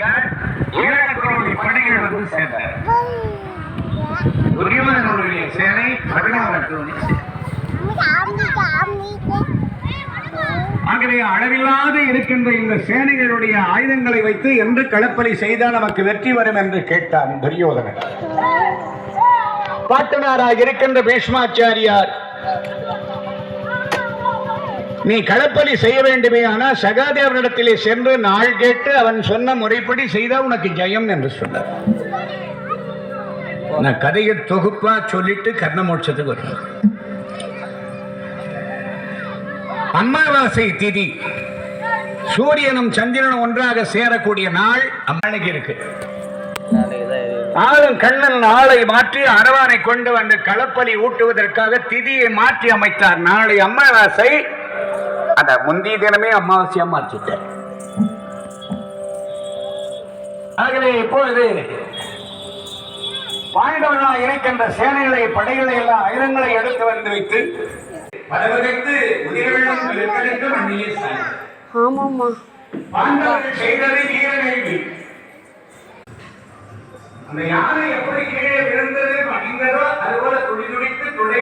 பீஷ்மாச்சாரியார் 7 கோடி படைகள் வந்து சேர்ந்தார். துரியோதனனுடைய சேனை 16 கோடி. ஆகவே அளவில்லாது இருக்கின்ற இந்த சேனைகளுடைய ஆயுதங்களை வைத்து என்று களப்பலி செய்தால் நமக்கு வெற்றி வரும் என்று கேட்டான் துரியோதனன். பாட்டனாராக இருக்கின்ற பீஷ்மாச்சாரியார், நீ களப்பலி செய்ய வேண்டுமே, ஆனால் சகாதேவனிடத்திலே சென்று நாள் கேட்டு அவன் சொன்ன முறைப்படி செய்தால் உனக்கு ஜெயம் என்று சொன்னார். நான் கதையை தொகுப்பா சொல்லிட்டு கர்ணமோட்சத்துக்கு வருவேன். அமாவாசை திதி, சூரியனும் சந்திரனும் ஒன்றாக சேரக்கூடிய நாள் அம்மனைக்கு இருக்கு. ஆளும் கண்ணன் நாளை மாற்றி அரவானை கொண்டு வந்து களப்பலி ஊட்டுவதற்காக திதியை மாற்றி அமைத்தார். நாளை அமாவாசை, அந்த முந்தைய தினமே அமாவாசையா மாற்றிட்டார். ஆகவே இப்பொழுது பாண்டவர்களாக இருக்கின்ற சேனைகளை, படைகளை எல்லாம் ஆயுதங்களை எடுத்து வந்து வைத்து செய்தது வீரவேள்வி. அந்த யானை எப்படி கீழே விழுந்தது அணிந்ததோ அதுபோல துடி துடித்து துடை